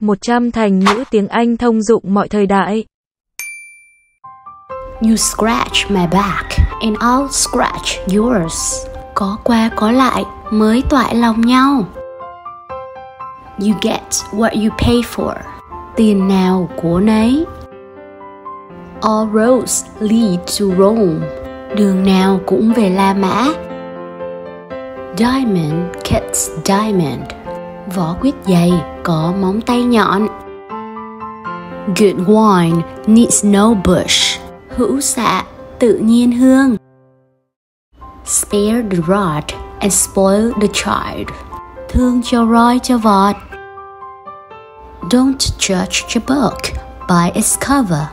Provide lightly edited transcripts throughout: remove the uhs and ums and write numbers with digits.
100 thành ngữ tiếng Anh thông dụng mọi thời đại. You scratch my back and I'll scratch yours. Có qua có lại mới toại lòng nhau. You get what you pay for. Tiền nào của nấy. All roads lead to Rome. Đường nào cũng về La Mã. Diamond cuts diamond. Vỏ quýt dày có móng tay nhọn. Good wine needs no bush. Hữu xạ tự nhiên hương. Spare the rod and spoil the child. Thương cho roi cho vọt. Don't judge a book by its cover.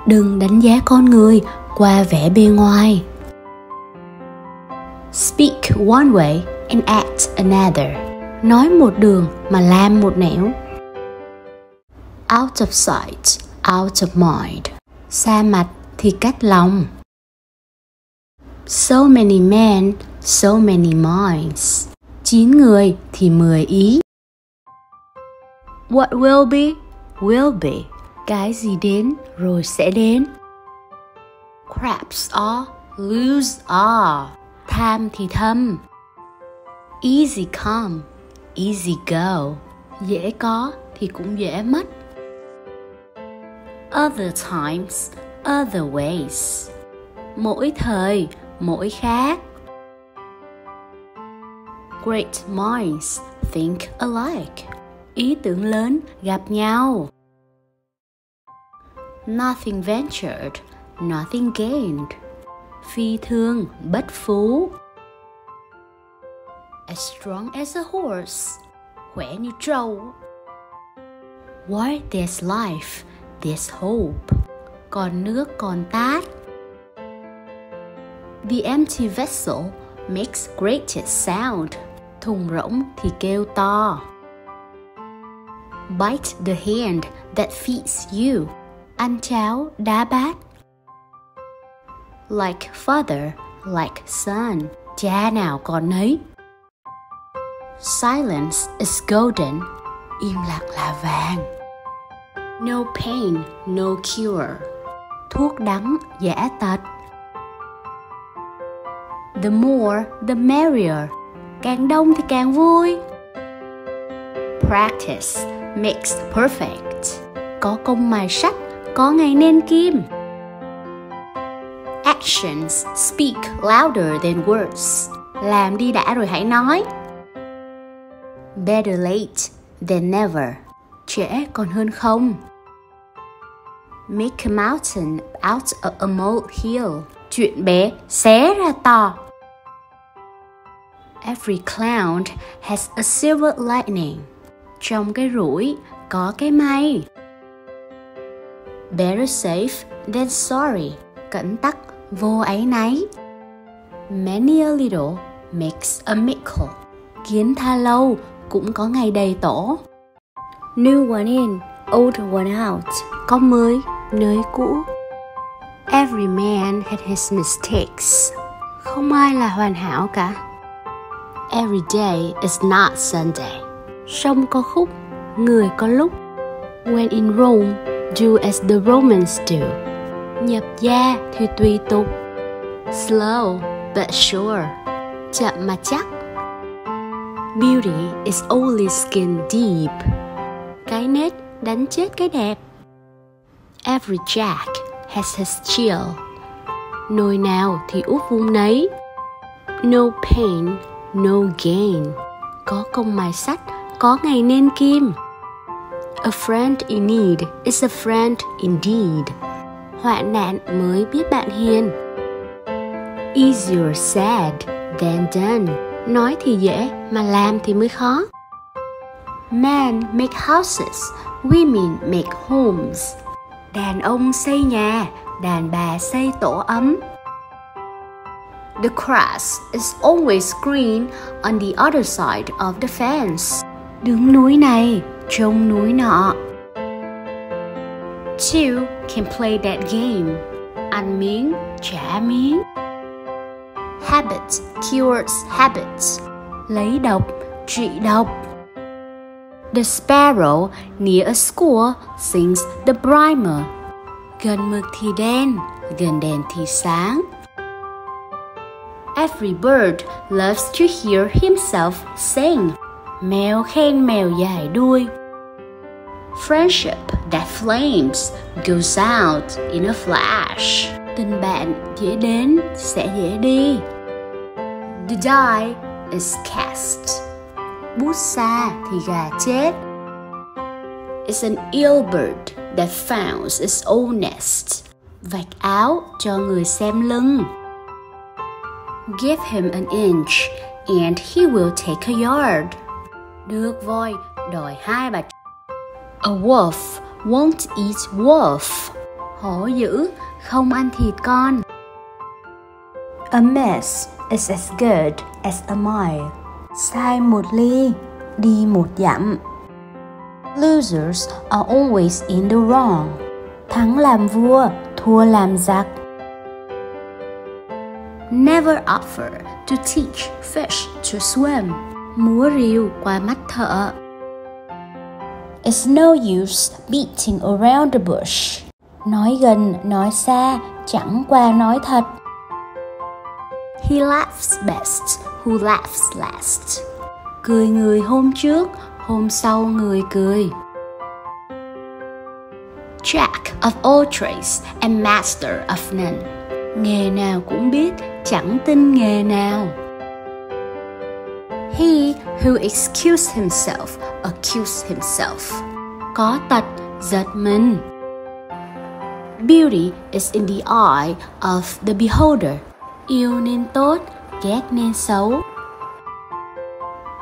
Đừng đánh giá con người qua vẻ bề ngoài. Speak one way and act another. Nói một đường mà làm một nẻo. Out of sight, out of mind. Xa mặt thì cách lòng. So many men, so many minds. 9 người thì 10 ý. What will be, will be. Cái gì đến rồi sẽ đến. Crabs are, loose are. Tham thì thâm. Easy come, easy go. Dễ có thì cũng dễ mất. Other times, other ways. Mỗi thời, mỗi khác. Great minds think alike. Ý tưởng lớn gặp nhau. Nothing ventured, nothing gained. Phi thương bất phú. As strong as a horse. Khỏe như trâu. Why there's life, there's hope. Còn nước còn tát. The empty vessel makes greatest sound. Thùng rỗng thì kêu to. Bite the hand that feeds you. Ăn cháo đá bát. Like father, like son. Cha nào còn nấy. Silence is golden. Im lặng là vàng. No pain, no cure. Thuốc đắng giả tật. The more, the merrier. Càng đông thì càng vui. Practice makes perfect. Có công mài sắt, có ngày nên kim. Actions speak louder than words. Làm đi đã rồi hãy nói. Better late than never. Trễ còn hơn không. Make a mountain out of a molehill. Chuyện bé xé ra to. Every cloud has a silver lining. Trong cái rủi có cái may. Better safe than sorry. Cẩn tắc vô áy náy. Many a little makes a miracle. Kiến tha lâu cũng có ngày đầy tổ. New one in, old one out. Có mới, nơi cũ. Every man had his mistakes. Không ai là hoàn hảo cả. Every day is not Sunday. Sông có khúc, người có lúc. When in Rome, do as the Romans do. Nhập gia thì tùy tục. Slow but sure. Chậm mà chắc. Beauty is only skin deep. Cái nết đánh chết cái đẹp. Every jack has his chill. Nồi nào thì úp vung nấy. No pain, no gain. Có công mài sắt, có ngày nên kim. A friend in need is a friend indeed. Hoạn nạn mới biết bạn hiền. Easier said than done. Nói thì dễ mà làm thì mới khó. Men make houses, women make homes. Đàn ông xây nhà, đàn bà xây tổ ấm. The grass is always green on the other side of the fence. Đứng núi này, trông núi nọ. Two can play that game. Ăn miếng, trả miếng. Habit cures habit. Lấy độc, trị độc. The sparrow near a school sings the primer. Gần mực thì đen, gần đèn thì sáng. Every bird loves to hear himself sing. Mèo khen mèo dài đuôi. Friendship that flames goes out in a flash. Tình bạn dễ đến sẽ dễ đi. The die is cast. Bút xa thì gà chết. It's an ill bird that founds its own nest. Vạch áo cho người xem lưng. Give him an inch and he will take a yard. Được voi đòi 2 bà. A wolf won't eat wolf. Hổ dữ không ăn thịt con. A mess is as good as a mile. Sai 1 ly, đi 1 dặm. Losers are always in the wrong. Thắng làm vua, thua làm giặc. Never offer to teach fish to swim. Múa rìu qua mắt thợ. It's no use beating around the bush. Nói gần, nói xa, chẳng qua nói thật. He laughs best who laughs last. Cười người hôm trước, hôm sau người cười. Jack of all trades and master of none. Nghề nào cũng biết, chẳng tin nghề nào. He who excuses himself accuses himself. Có tật, giật mình. Beauty is in the eye of the beholder. Yêu nên tốt, ghét nên xấu.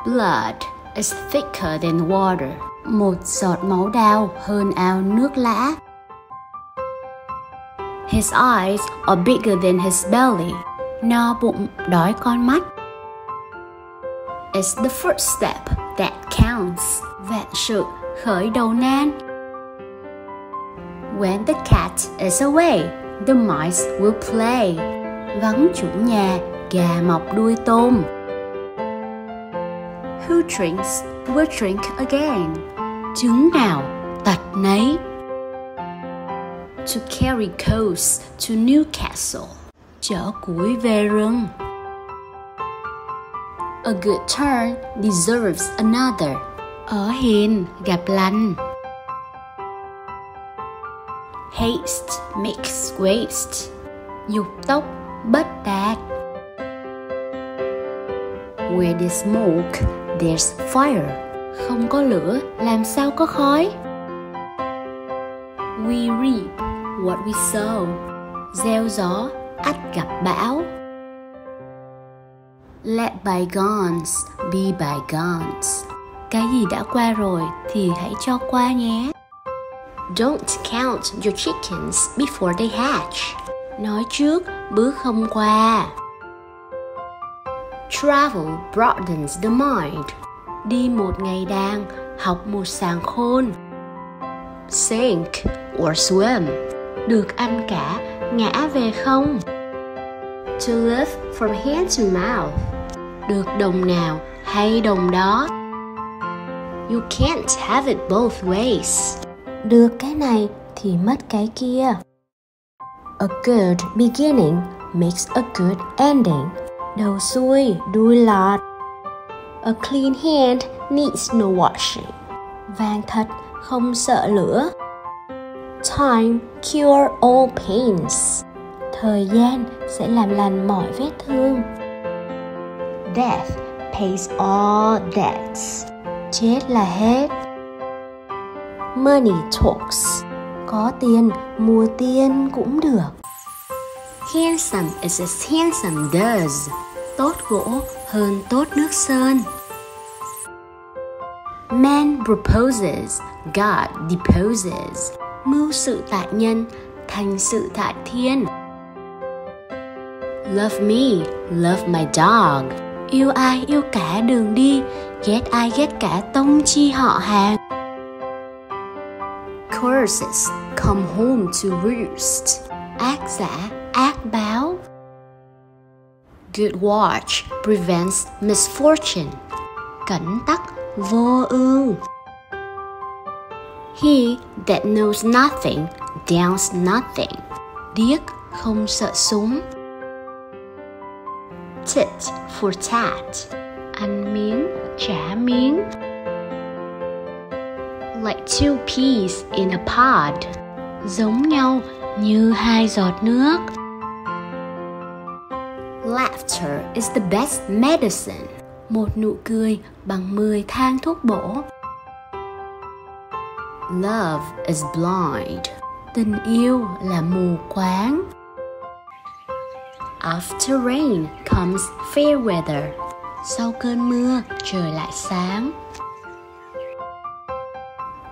Blood is thicker than water. Một giọt máu đào hơn ao nước lã. His eyes are bigger than his belly. No bụng đói con mắt. It's the first step that counts. Vạn sự khởi đầu nan. When the cat is away, the mice will play. Vắng chủ nhà, gà mọc đuôi tôm. Who drinks will drink again. Chứng nào, tật nấy. To carry coals to Newcastle. Chở củi về rừng. A good turn deserves another. Ở hiền gặp lành. Haste makes waste. Dục tốc bất đạt. Where there's smoke, there's fire. Không có lửa, làm sao có khói? We reap what we sow. Gieo gió, ắt gặp bão. Let bygones be bygones. Cái gì đã qua rồi thì hãy cho qua nhé. Don't count your chickens before they hatch. Nói trước, bước không qua. Travel broadens the mind. Đi một ngày đàng, học một sàng khôn. Sink or swim. Được ăn cả, ngã về không. To live from hand to mouth. Được đồng nào hay đồng đó. You can't have it both ways. Được cái này thì mất cái kia. A good beginning makes a good ending. Đầu xuôi, đuôi lọt. A clean hand needs no washing. Vàng thật không sợ lửa. Time cure all pains. Thời gian sẽ làm lành mọi vết thương. Death pays all debts. Chết là hết. Money talks. Có tiền, mua tiền cũng được. Handsome is as handsome does. Tốt gỗ hơn tốt nước sơn. Man proposes, God deposes. Mưu sự tại nhân, thành sự tại thiên. Love me, love my dog. Yêu ai yêu cả đường đi, ghét ai ghét cả tông chi họ hàng. Curses come home to roost. Ác giả, ác báo. Good watch prevents misfortune. Cẩn tắc vô ưu. He that knows nothing doubts nothing. Điếc không sợ súng. Tit for tat. Ăn miếng, trả miếng. Like two peas in a pod. Giống nhau như hai giọt nước. Laughter is the best medicine. Một nụ cười bằng 10 thang thuốc bổ. Love is blind. Tình yêu là mù quáng. After rain comes fair weather. Sau cơn mưa, trời lại sáng.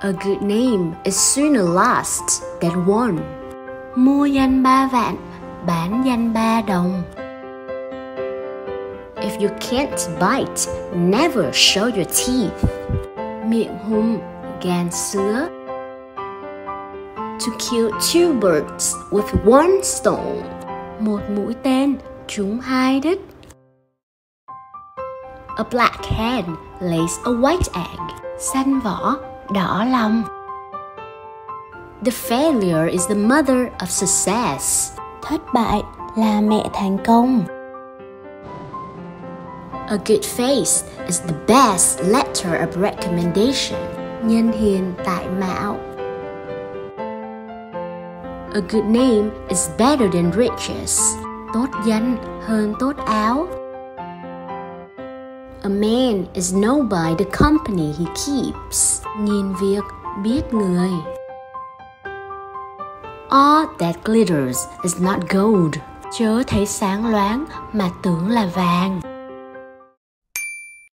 A good name is sooner lost than won. Mua danh 3 vạn, bán danh 3 đồng. If you can't bite, never show your teeth. Miệng hung, gan sứa. To kill two birds with one stone. Một mũi tên trúng 2 đích. A black hen lays a white egg. Xanh vỏ, đỏ lòng. The failure is the mother of success. Thất bại là mẹ thành công. A good face is the best letter of recommendation. Nhân hiền tại mạo. A good name is better than riches. Tốt danh hơn tốt áo. A man is known by the company he keeps. Nhìn việc biết người. All that glitters is not gold. Chớ thấy sáng loáng mà tưởng là vàng.